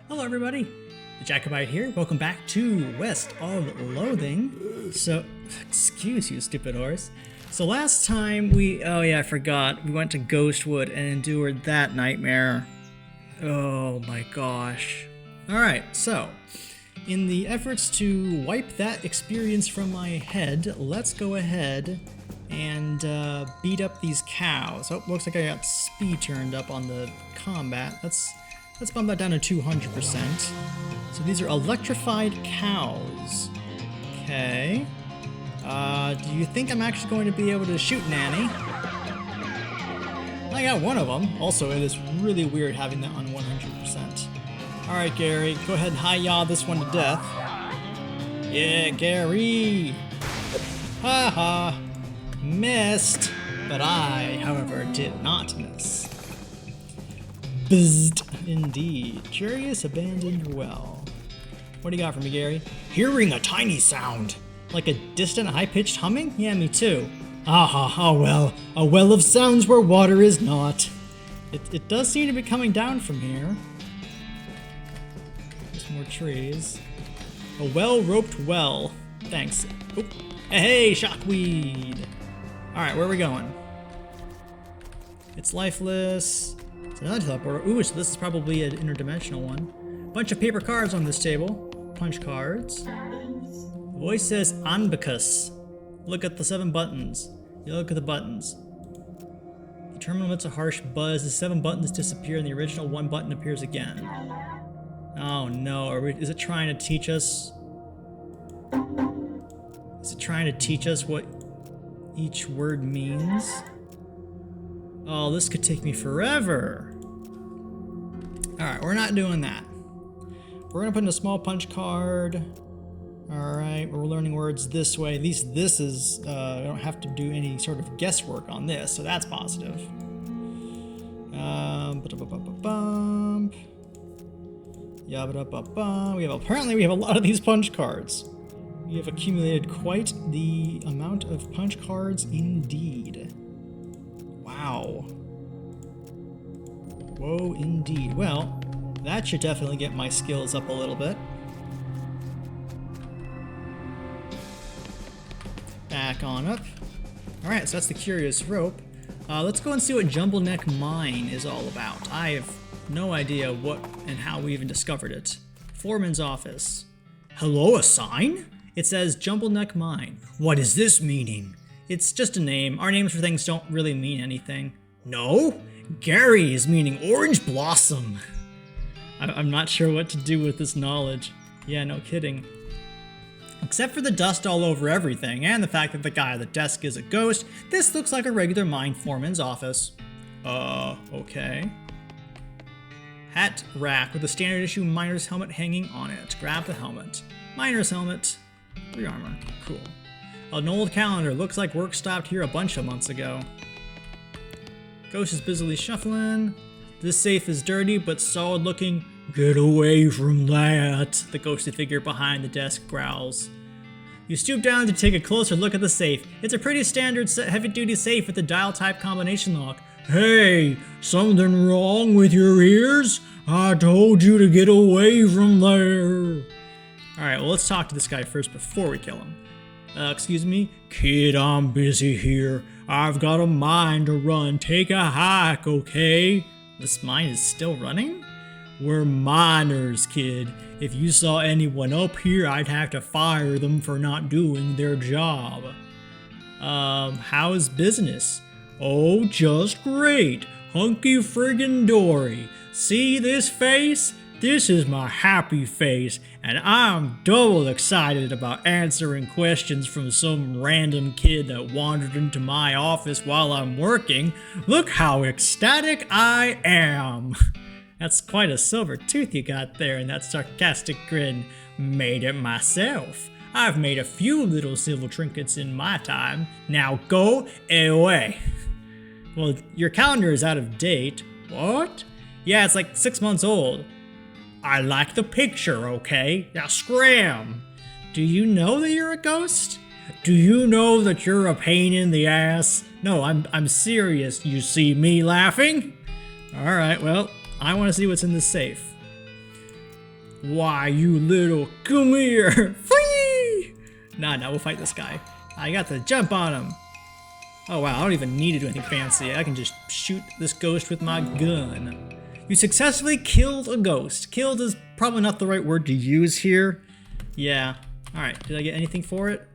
Hello everybody, the Jacobite here. Welcome back to West of Loathing. So, excuse you, stupid horse. So last time I forgot. We went to Ghostwood and endured that nightmare. Oh my gosh. Alright, so, in the efforts to wipe that experience from my head, let's go ahead and beat up these cows. Oh, looks like I got speed turned up on the combat. Let's bump that down to 200%. So these are electrified cows. Okay. Do you think I'm actually going to be able to shoot Nanny? I got one of them. Also, it is really weird having that on 100%. Alright, Gary, go ahead and hi-yaw this one to death. Yeah, Gary! Haha! Missed! But I, however, did not miss. Bzzzt. Indeed. Curious abandoned well. What do you got for me, Gary? Hearing a tiny sound. Like a distant high-pitched humming? Yeah, me too. Well. A well of sounds where water is not. It does seem to be coming down from here. There's more trees. A well-roped well. Thanks. Oh. Hey, shockweed! Alright, where are we going? It's lifeless. It's another teleporter. Ooh, so this is probably an interdimensional one. Bunch of paper cards on this table. Punch cards. The voice says Anbicus. Look at the 7 buttons. You look at the buttons. The terminal emits a harsh buzz. The 7 buttons disappear and the original 1 button appears again. Oh no, is it trying to teach us? Is it trying to teach us what each word means? Oh, this could take me forever. Alright, we're not doing that. We're gonna put in a small punch card. Alright, we're learning words this way. At least this is, I don't have to do any sort of guesswork on this, so that's positive. Apparently we have a lot of these punch cards. We have accumulated quite the amount of punch cards indeed. Wow. Whoa, indeed. Well, that should definitely get my skills up a little bit. Back on up. Alright, so that's the Curious Rope. Let's go and see what Jumble Neck Mine is all about. I have no idea what and how we even discovered it. Foreman's office. Hello, a sign? It says Jumble Neck Mine. What is this meaning? It's just a name. Our names for things don't really mean anything. No? Gary is meaning orange blossom. I'm not sure what to do with this knowledge. Yeah, no kidding. Except for the dust all over everything, and the fact that the guy at the desk is a ghost, this looks like a regular mine foreman's office. Okay. Hat rack with a standard issue miner's helmet hanging on it. Grab the helmet. Miner's helmet. 3 armor. Cool. An old calendar. Looks like work stopped here a bunch of months ago. Ghost is busily shuffling. This safe is dirty but solid looking. Get away from that, the ghostly figure behind the desk growls. You stoop down to take a closer look at the safe. It's a pretty standard heavy-duty safe with a dial-type combination lock. Hey, something wrong with your ears? I told you to get away from there. Alright, well let's talk to this guy first before we kill him. Excuse me? Kid, I'm busy here. I've got a mine to run. Take a hike, okay? This mine is still running? We're miners, kid. If you saw anyone up here, I'd have to fire them for not doing their job. How's business? Oh, just great. Hunky friggin' dory. See this face? This is my happy face, and I'm double excited about answering questions from some random kid that wandered into my office while I'm working. Look how ecstatic I am! That's quite a silver tooth you got there in that sarcastic grin. Made it myself. I've made a few little silver trinkets in my time. Now go away. Well, your calendar is out of date. What? Yeah, it's like 6 months old. I like the picture, okay? Now scram! Do you know that you're a ghost? Do you know that you're a pain in the ass? No, I'm serious. You see me laughing? Alright, well, I want to see what's in this safe. Why, you little, come here. Free! Nah, we'll fight this guy. I got the jump on him. Oh wow, I don't even need to do anything fancy. I can just shoot this ghost with my gun. You successfully killed a ghost. Killed is probably not the right word to use here. Yeah. Alright, did I get anything for it?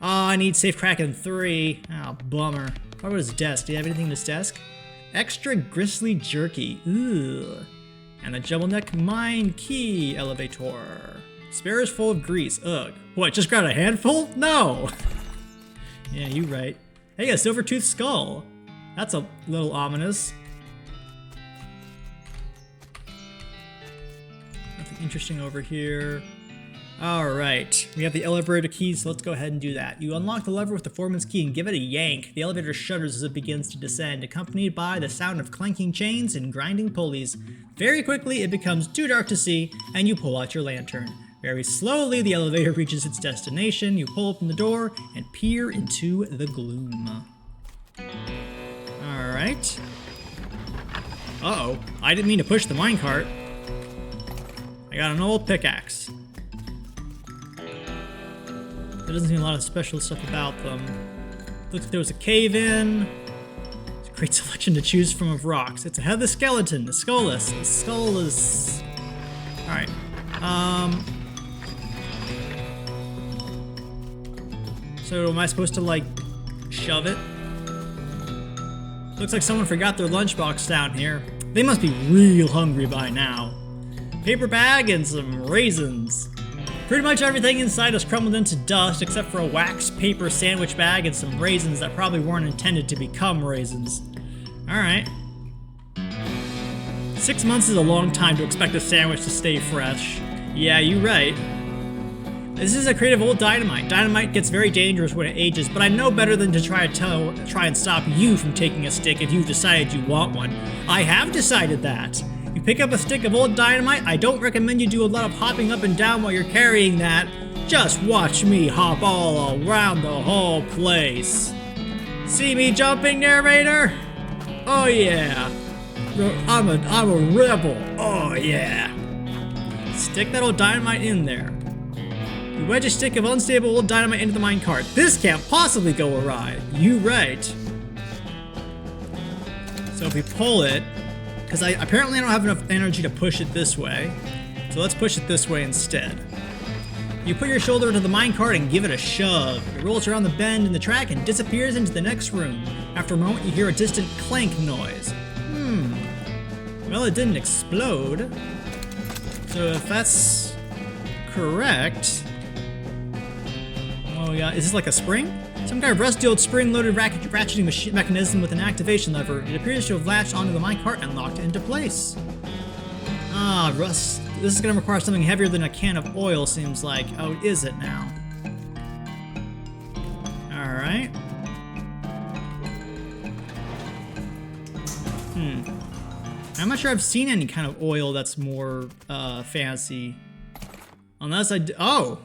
Oh, I need Safe Kraken 3. Oh, bummer. What about his desk? Do you have anything in his desk? Extra Gristly Jerky. Ugh. And a Jumble Neck Mine Key Elevator. Spares full of grease. Ugh. What, just grabbed a handful? No! Yeah, you right. Hey, a silver-toothed skull. That's a little ominous. Nothing interesting over here. Alright, we have the elevator key, so let's go ahead and do that. You unlock the lever with the foreman's key and give it a yank. The elevator shudders as it begins to descend, accompanied by the sound of clanking chains and grinding pulleys. Very quickly, it becomes too dark to see, and you pull out your lantern. Very slowly, the elevator reaches its destination. You pull open the door and peer into the gloom. Alright. Uh-oh, I didn't mean to push the minecart. I got an old pickaxe. There doesn't seem a lot of special stuff about them. Looks like there was a cave-in. It's a great selection to choose from of rocks. It's a headless skeleton, a skullless. The skull is... Alright. So am I supposed to, like, shove it? Looks like someone forgot their lunchbox down here. They must be real hungry by now. Paper bag and some raisins. Pretty much everything inside has crumbled into dust except for a wax paper sandwich bag and some raisins that probably weren't intended to become raisins. Alright. 6 months is a long time to expect a sandwich to stay fresh. Yeah, you're right. This is a crate of old dynamite. Dynamite gets very dangerous when it ages, but I know better than to try and stop you from taking a stick if you've decided you want one. I have decided that. You pick up a stick of old dynamite, I don't recommend you do a lot of hopping up and down while you're carrying that. Just watch me hop all around the whole place. See me jumping, narrator? Oh yeah. I'm a rebel. Oh yeah. Stick that old dynamite in there. You wedge a stick of unstable old dynamite into the minecart. This can't possibly go awry. You right. So if we pull it, because apparently I don't have enough energy to push it this way, so let's push it this way instead. You put your shoulder into the minecart and give it a shove. It rolls around the bend in the track and disappears into the next room. After a moment, you hear a distant clank noise. Well, it didn't explode. So if that's correct... Oh yeah, is this like a spring? Some kind of rusty old spring-loaded ratcheting mechanism with an activation lever. It appears to have latched onto the minecart and locked into place. Ah, rust. This is going to require something heavier than a can of oil, seems like. Oh, is it now? Alright. I'm not sure I've seen any kind of oil that's more fancy. Unless I oh!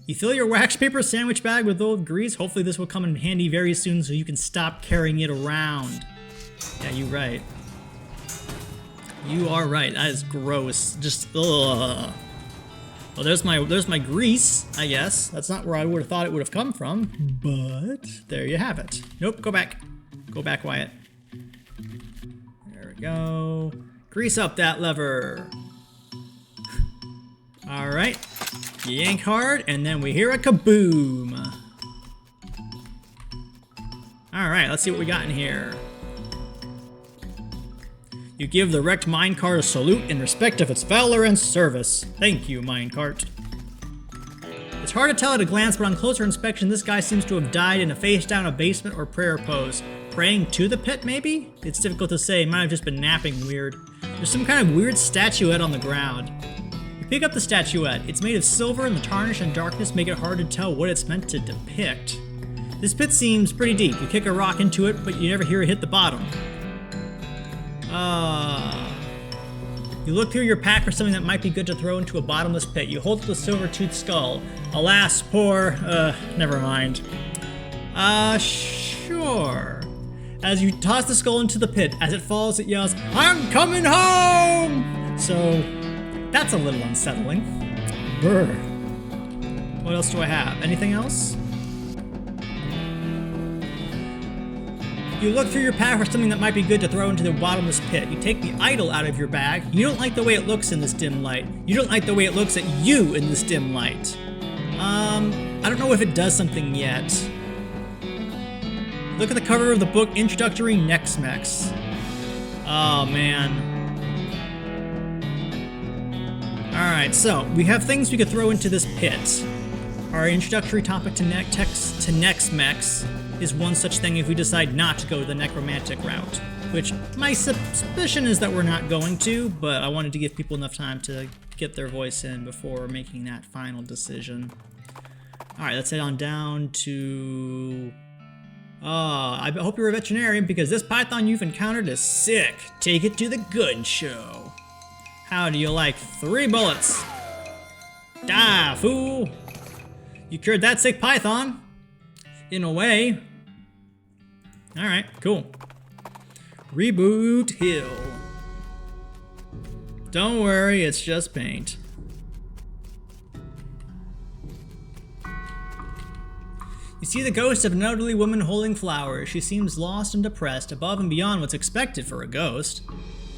You fill your wax paper sandwich bag with old grease. Hopefully this will come in handy very soon so you can stop carrying it around. Yeah, you're right. You are right. That is gross. Just ugh. Well, there's my grease, I guess. That's not where I would have thought it would have come from, but there you have it. Nope, go back. Go back, Wyatt. There we go. Grease up that lever. All right. Yank hard, and then we hear a kaboom. Alright, let's see what we got in here. You give the wrecked minecart a salute in respect of its valor and service. Thank you, minecart. It's hard to tell at a glance, but on closer inspection, this guy seems to have died in a face-down a basement or prayer pose. Praying to the pit, maybe? It's difficult to say. He might have just been napping weird. There's some kind of weird statuette on the ground. Pick up the statuette. It's made of silver and the tarnish and darkness make it hard to tell what it's meant to depict. This pit seems pretty deep. You kick a rock into it, but you never hear it hit the bottom. You look through your pack for something that might be good to throw into a bottomless pit. You hold up the silver-toothed skull. Alas, poor... never mind. Sure. As you toss the skull into the pit, as it falls, it yells, "I'm coming home!" So... That's a little unsettling. Brr. What else do I have? Anything else? You look through your pack for something that might be good to throw into the bottomless pit. You take the idol out of your bag. You don't like the way it looks in this dim light. You don't like the way it looks at you in this dim light. I don't know if it does something yet. Look at the cover of the book, Introductory Nex-Mex. Oh, man. Alright, so we have things we could throw into this pit. Our introductory topic to Nex-Mex is one such thing if we decide not to go the necromantic route. Which, my suspicion is that we're not going to, but I wanted to give people enough time to get their voice in before making that final decision. Alright, let's head on down to... I hope you're a veterinarian because this python you've encountered is sick. Take it to the gun show. How do you like 3 bullets? Die, fool! You cured that sick python. In a way. Alright, cool. Reboot Hill. Don't worry, it's just paint. You see the ghost of an elderly woman holding flowers. She seems lost and depressed, above and beyond what's expected for a ghost.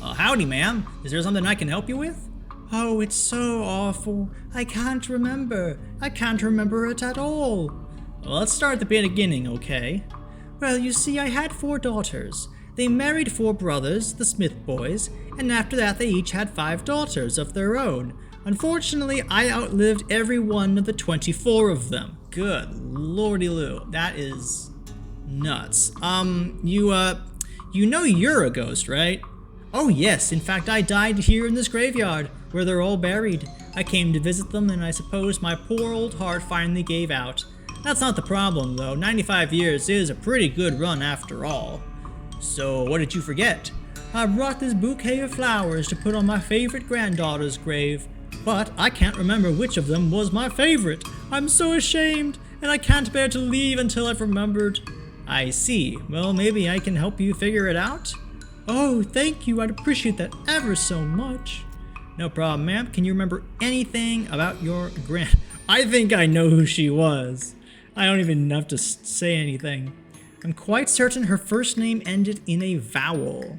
Howdy, ma'am. Is there something I can help you with? Oh, it's so awful. I can't remember. I can't remember it at all. Well, let's start at the beginning, okay? Well, you see, I had 4 daughters. They married 4 brothers, the Smith boys, and after that they each had 5 daughters of their own. Unfortunately, I outlived every one of the 24 of them. Good lordy-loo, that is nuts. You know you're a ghost, right? Oh yes, in fact I died here in this graveyard, where they're all buried. I came to visit them and I suppose my poor old heart finally gave out. That's not the problem though, 95 years is a pretty good run after all. So what did you forget? I brought this bouquet of flowers to put on my favorite granddaughter's grave. But I can't remember which of them was my favorite. I'm so ashamed, and I can't bear to leave until I've remembered. I see. Well, maybe I can help you figure it out? Oh, thank you. I'd appreciate that ever so much. No problem, ma'am. Can you remember anything about your I think I know who she was. I don't even have to say anything. I'm quite certain her first name ended in a vowel.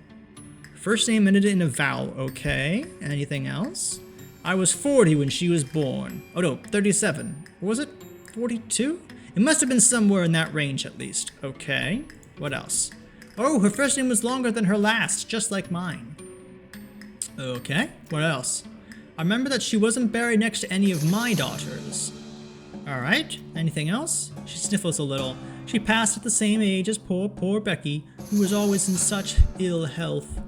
First name ended in a vowel, okay. Anything else? I was 40 when she was born. Oh no, 37. Or was it 42? It must have been somewhere in that range at least. Okay. What else? Oh, her first name was longer than her last, just like mine. Okay. What else? I remember that she wasn't buried next to any of my daughters. Alright. Anything else? She sniffles a little. She passed at the same age as poor Becky, who was always in such ill health.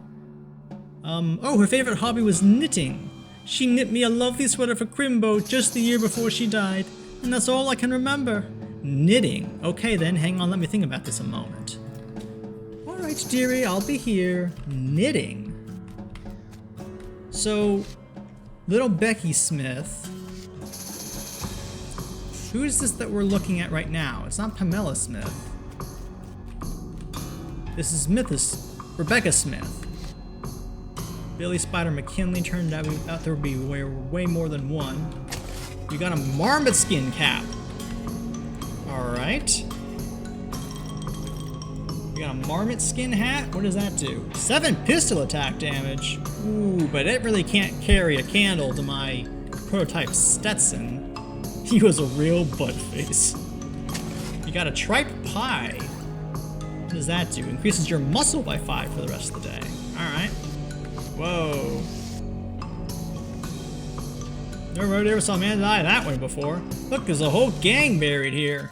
Oh, her favorite hobby was knitting. She knit me a lovely sweater for Crimbo just the year before she died, and that's all I can remember. Knitting. Okay then, hang on, let me think about this a moment. Alright, dearie, I'll be here. Knitting. So, little Becky Smith. Who is this that we're looking at right now? It's not Pamela Smith. This is Rebecca Smith. Billy Spider McKinley, turned out there would be way more than one. You got a marmot skin cap. Alright. You got a marmot skin hat? What does that do? 7 pistol attack damage. Ooh, but it really can't carry a candle to my prototype Stetson. He was a real buttface. You got a tripe pie. What does that do? Increases your muscle by 5 for the rest of the day. Alright. Whoa. Never saw a man die that way before. Look, there's a whole gang buried here.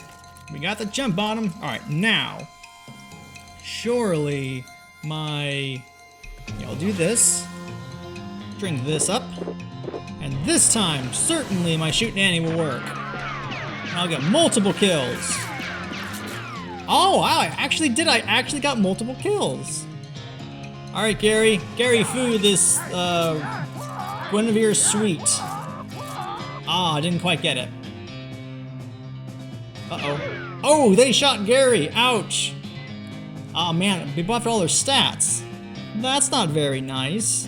We got the jump on him. Alright, now. Surely my... Yeah, I'll do this. String this up. And this time, certainly my shoot nanny will work. And I'll get multiple kills. Oh, wow, I actually got multiple kills. Alright, Gary. Gary Fu, this, Guinevere Sweet. Ah, I didn't quite get it. Uh-oh. Oh, they shot Gary! Ouch! Oh man, they buffed all their stats. That's not very nice.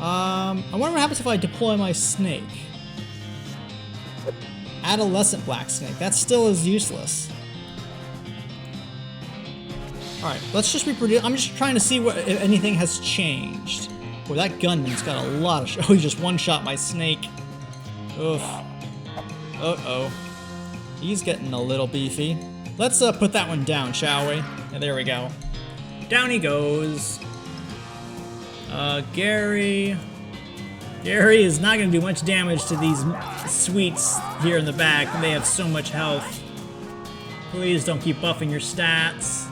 I wonder what happens if I deploy my snake. Adolescent black snake. That still is useless. Alright, let's just reproduce. I'm just trying to see what if anything has changed. Boy, that gunman's got a lot of oh, he just one-shot my snake. Oof. Uh-oh. He's getting a little beefy. Let's put that one down, shall we? Yeah, there we go. Down he goes. Gary is not going to do much damage to these sweets here in the back. They have so much health. Please don't keep buffing your stats.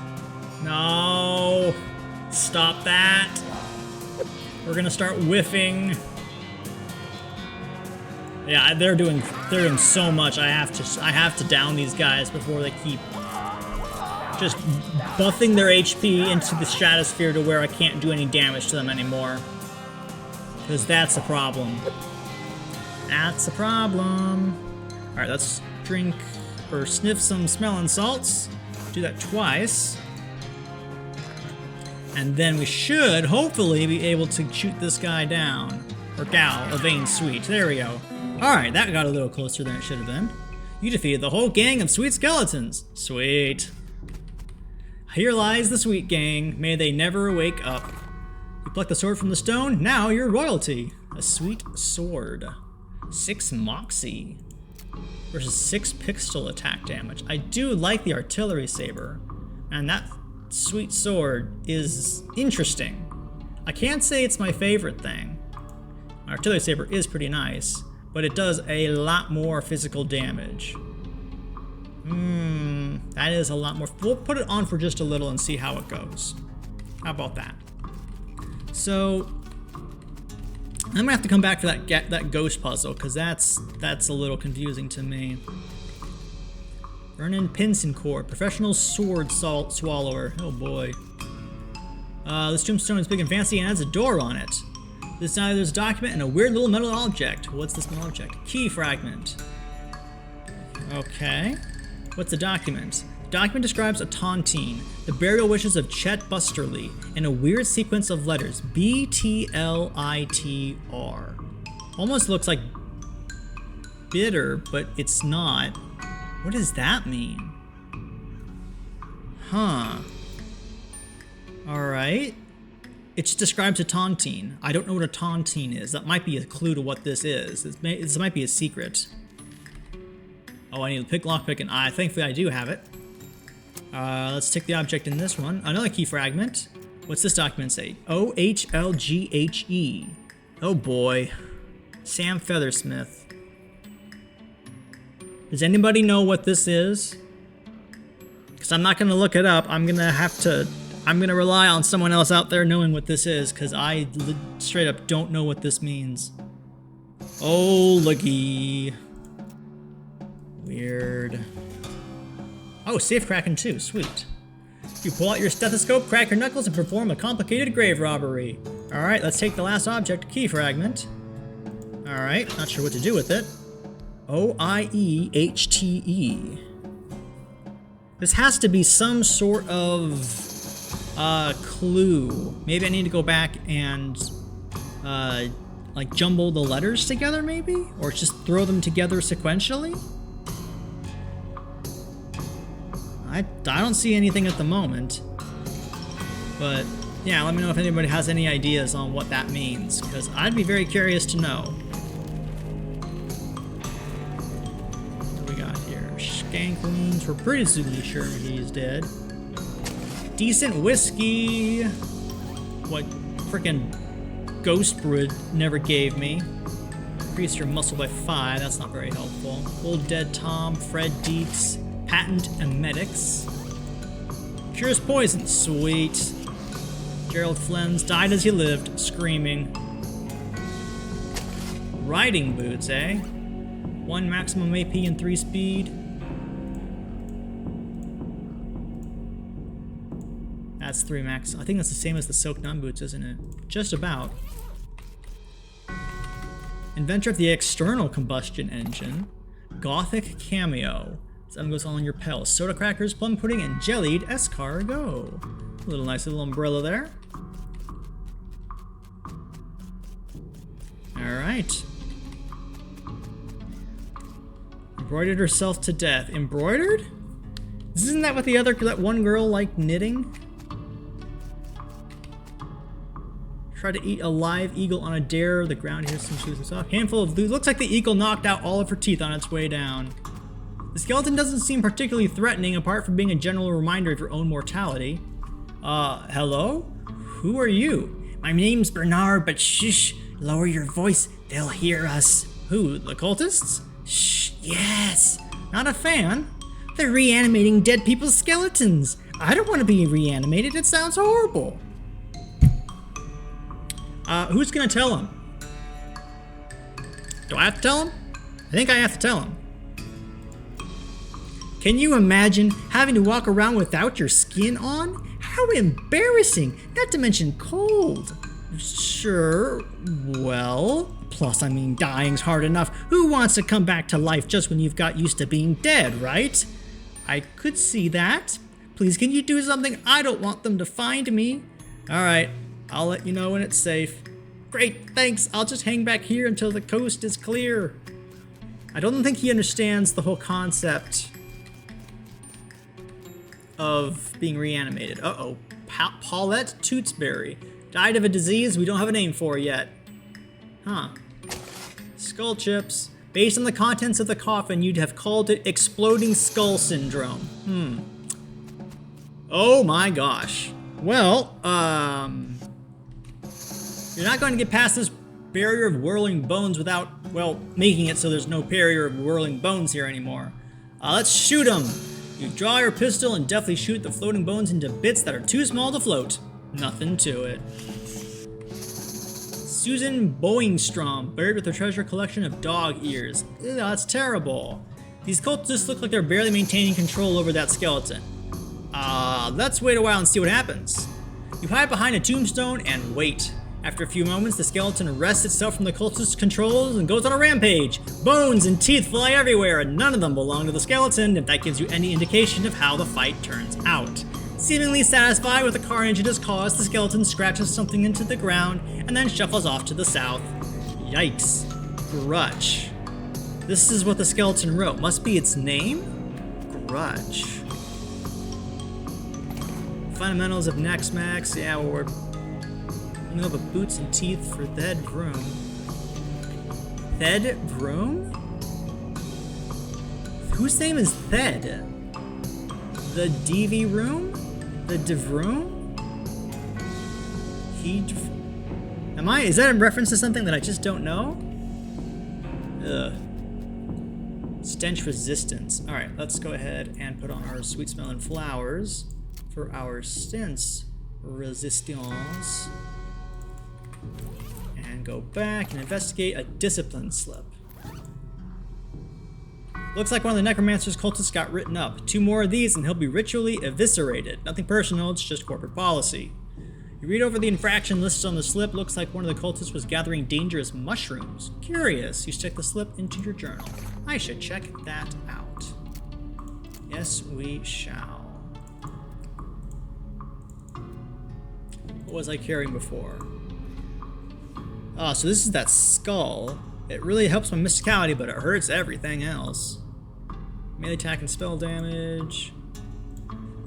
No. Stop that. We're going to start whiffing. Yeah, they're doing so much. I have to down these guys before they keep just buffing their HP into the stratosphere to where I can't do any damage to them anymore. Because that's a problem. That's a problem. Alright, let's drink or sniff some smelling salts. Do that twice. And then we should hopefully be able to shoot this guy down. Or gal, a vein sweet. There we go. Alright, that got a little closer than it should have been. You defeated the whole gang of sweet skeletons. Sweet. Here lies the sweet gang. May they never wake up. You plucked the sword from the stone. Now you're royalty. A sweet sword. 6 moxie. Versus 6 pixel attack damage. I do like the artillery saber. And that sweet sword is interesting. I can't say it's my favorite thing. My artillery saber is pretty nice. But it does a lot more physical damage. That is a lot more. We'll put it on for just a little and see how it goes. How about that? So I'm gonna have to come back to that ghost puzzle because that's a little confusing to me. Vernon Pincencourt, professional sword swallower. Oh boy. This tombstone is big and fancy and has a door on it. This side there's a document and a weird little metal object. What's this metal object? Key fragment. Okay. What's the document? The document describes a tontine, the burial wishes of Chet Busterly, and a weird sequence of letters. B-T-L-I-T-R. Almost looks like bitter, but it's not. What does that mean? Huh. Alright. It describes a tontine. I don't know what a tontine is. That might be a clue to what this is. This might be a secret. Oh, I need a pick, lockpick, and eye. Thankfully, I do have it. Let's take the object in this one. Another key fragment. What's this document say? O-H-L-G-H-E. Oh boy. Sam Feathersmith. Does anybody know what this is? Because I'm not going to look it up. I'm going to rely on someone else out there knowing what this is, because I straight up don't know what this means. Oh, looky. Weird. Oh, safe cracking too. Sweet. You pull out your stethoscope, crack your knuckles, and perform a complicated grave robbery. Alright, let's take the last object, key fragment. Alright, not sure what to do with it. O-I-E-H-T-E. This has to be some sort of clue. Maybe I need to go back and like jumble the letters together maybe? Or just throw them together sequentially? I don't see anything at the moment. But yeah, let me know if anybody has any ideas on what that means, because I'd be very curious to know. What do we got here? Skank wounds. We're pretty sure he's dead. Decent whiskey. What frickin' Ghost Brew never gave me. Increase your muscle by 5. That's not very helpful. Old Dead Tom, Fred Dietz, Patent Emetics. Cures poison. Sweet. Gerald Flens died as he lived, screaming. Riding boots, eh? 1 maximum AP and 3 speed. That's 3 max. I think that's the same as the Silk Nun boots, isn't it? Just about. Inventor of the external combustion engine. Gothic cameo. 7 goes all in your pals. Soda crackers, plum pudding, and jellied escargot. A little nice little umbrella there. Alright. Embroidered herself to death. Embroidered? Isn't that what that one girl liked knitting? Tried to eat a live eagle on a dare. The ground here since she was herself. Handful of loot. Looks like the eagle knocked out all of her teeth on its way down. The skeleton doesn't seem particularly threatening apart from being a general reminder of your own mortality. Hello? Who are you? My name's Bernard, but shh, lower your voice, they'll hear us. Who, the cultists? Shh, yes. Not a fan. They're reanimating dead people's skeletons. I don't want to be reanimated, it sounds horrible. Who's gonna tell him? Do I have to tell him? I think I have to tell him. Can you imagine having to walk around without your skin on? How embarrassing, not to mention cold. Sure, well, plus I mean dying's hard enough. Who wants to come back to life just when you've got used to being dead, right? I could see that. Please, can you do something? I don't want them to find me. Alright, I'll let you know when it's safe. Great, thanks. I'll just hang back here until the coast is clear. I don't think he understands the whole concept of being reanimated. Uh-oh. Paulette Tootsberry. Died of a disease we don't have a name for yet. Huh. Skull chips. Based on the contents of the coffin, you'd have called it exploding skull syndrome. Oh my gosh. Well, you're not going to get past this barrier of whirling bones without, well, making it so there's no barrier of whirling bones here anymore. Let's shoot them. You draw your pistol and deftly shoot the floating bones into bits that are too small to float. Nothing to it. Susan Boingstrom, buried with a treasure collection of dog ears. Ew, that's terrible. These cultists look like they're barely maintaining control over that skeleton. Let's wait a while and see what happens. You hide behind a tombstone and wait. After a few moments, the skeleton arrests itself from the cultist's controls and goes on a rampage. Bones and teeth fly everywhere, and none of them belong to the skeleton, if that gives you any indication of how the fight turns out. Seemingly satisfied with the carnage it has caused, the skeleton scratches something into the ground and then shuffles off to the south. Yikes. Grudge. This is what the skeleton wrote. Must be its name? Grudge. Fundamentals of Nexmax. Yeah, we're looking up at boots and teeth for Thed Vroom. Thed Vroom? Whose name is Thed? The DV Room? The Devroom? Is that in reference to something that I just don't know? Ugh. Stench resistance. Alright, let's go ahead and put on our sweet smelling flowers for our stench resistance. And go back and investigate a discipline slip. Looks like one of the necromancer's cultists got written up. 2 more of these and he'll be ritually eviscerated. Nothing personal, it's just corporate policy. You read over the infraction lists on the slip. Looks like one of the cultists was gathering dangerous mushrooms. Curious. You stick the slip into your journal. I should check that out. Yes, we shall. What was I carrying before? So this is that skull. It really helps my mysticality, but it hurts everything else. Melee attack and spell damage.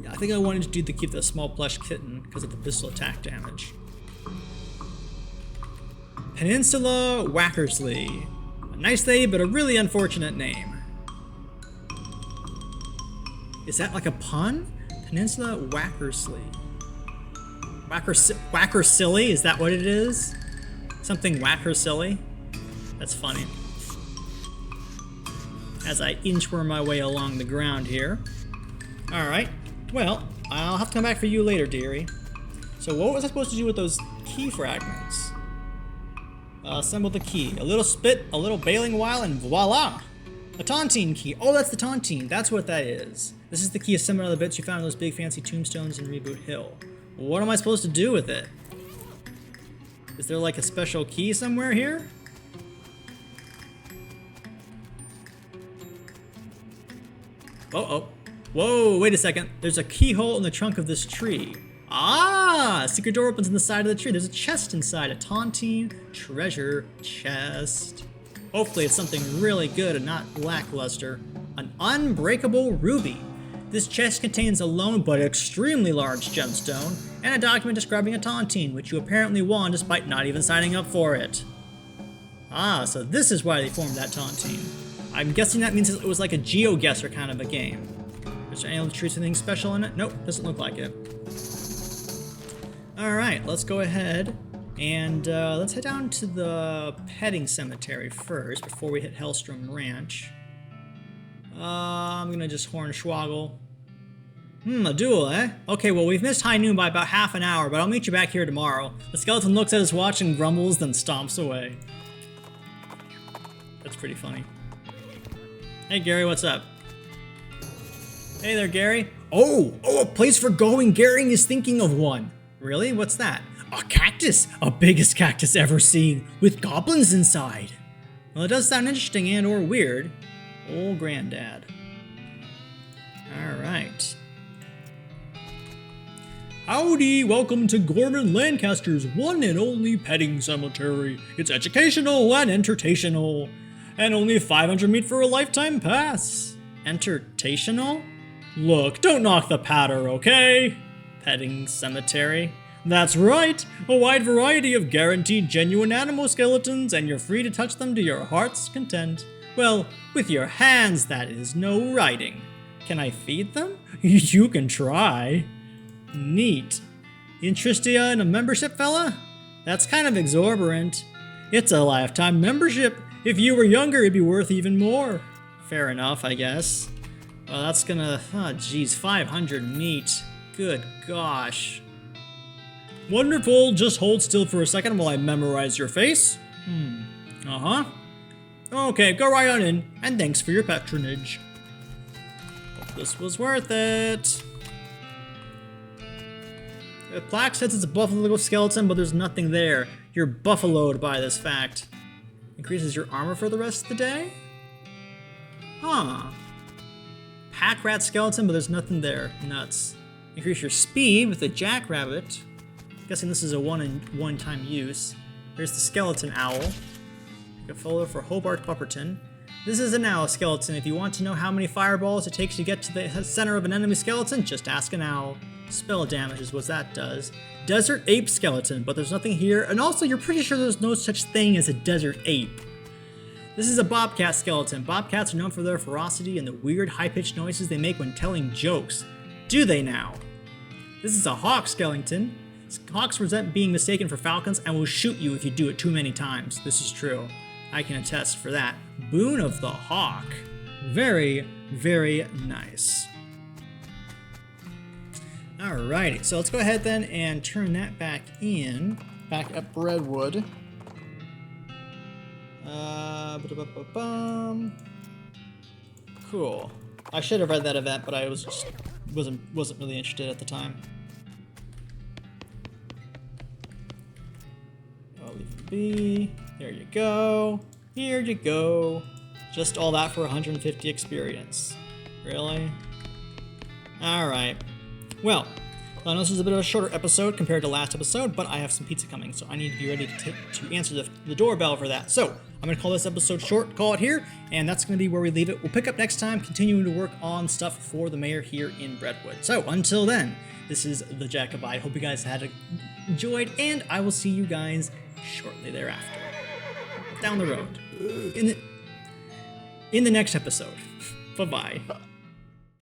Yeah, I think I wanted to keep the small plush kitten because of the pistol attack damage. Peninsula Wackersley. A nice name, but a really unfortunate name. Is that like a pun? Peninsula Wackersley. Wackersilly? Is that what it is? Something Wackersilly? That's funny. As I inchworm my way along the ground here. Alright, well, I'll have to come back for you later, dearie. So what was I supposed to do with those key fragments? Assemble the key. A little spit, a little bailing while, and voila! A tontine key. Oh, that's the tontine. That's what that is. This is the key assembled out of the bits you found in those big fancy tombstones in Reboot Hill. What am I supposed to do with it? Is there like a special key somewhere here? Oh. Whoa, wait a second. There's a keyhole in the trunk of this tree. Ah! Secret door opens in the side of the tree. There's a chest inside. A Tontine treasure chest. Hopefully it's something really good and not lackluster. An unbreakable ruby. This chest contains a lone but extremely large gemstone and a document describing a Tontine, which you apparently won despite not even signing up for it. Ah, so this is why they formed that Tontine. I'm guessing that means it was like a GeoGuessr kind of a game. Is there any other trees, anything special in it? Nope, doesn't look like it. Alright, let's go ahead and let's head down to the petting cemetery first before we hit Hellstrom Ranch. I'm gonna just hornswoggle. A duel, eh? Okay, well, we've missed high noon by about half an hour, but I'll meet you back here tomorrow. The skeleton looks at his watch and grumbles, then stomps away. That's pretty funny. Hey, Gary, what's up? Hey there, Gary. Oh, a place for going. Gary is thinking of one. Really? What's that? A cactus! A biggest cactus ever seen, with goblins inside. Well, it does sound interesting and or weird. Old granddad. Alright. Howdy! Welcome to Gorman Lancaster's one and only petting cemetery. It's educational and entertainational. And only 500 meat for a lifetime pass. Entertainational? Look, don't knock the patter, okay? Petting cemetery. That's right, a wide variety of guaranteed genuine animal skeletons, and you're free to touch them to your heart's content. Well, with your hands, that is, no writing. Can I feed them? You can try. Neat. Interested in a membership, fella? That's kind of exorbitant. It's a lifetime membership. If you were younger, it'd be worth even more. Fair enough, I guess. Well, that's gonna, oh geez, 500 meat. Good gosh. Wonderful, just hold still for a second while I memorize your face. Uh-huh. Okay, go right on in, and thanks for your patronage. Hope this was worth it. The plaque says it's a buffalo skeleton, but there's nothing there. You're buffaloed by this fact. Increases your armor for the rest of the day? Huh. Pack rat skeleton, but there's nothing there. Nuts. Increase your speed with a jackrabbit. Guessing this is a one-time use. Here's the skeleton owl. A follow for Hobart Bupperton. This is an owl skeleton. If you want to know how many fireballs it takes to get to the center of an enemy skeleton, just ask an owl. Spell damage is what that does. Desert ape skeleton, but there's nothing here. And also, you're pretty sure there's no such thing as a desert ape. This is a bobcat skeleton. Bobcats are known for their ferocity and the weird high-pitched noises they make when telling jokes. Do they now? This is a hawk skeleton. Hawks resent being mistaken for falcons and will shoot you if you do it too many times. This is true. I can attest for that. Boon of the Hawk. Very, very nice. Alrighty, so let's go ahead then and turn that back in. Back at Breadwood. Cool. I should have read that event, but I wasn't really interested at the time. I'll leave it be. There you go. Here you go. Just all that for 150 experience. Really? Alright. Well, I know this is a bit of a shorter episode compared to last episode, but I have some pizza coming, so I need to be ready to answer the doorbell for that. So, I'm going to call this episode short, call it here, and that's going to be where we leave it. We'll pick up next time, continuing to work on stuff for the mayor here in Breadwood. So, until then, this is the Jacobite. Hope you guys had enjoyed, and I will see you guys shortly thereafter. Down the road. In the next episode. Bye-bye.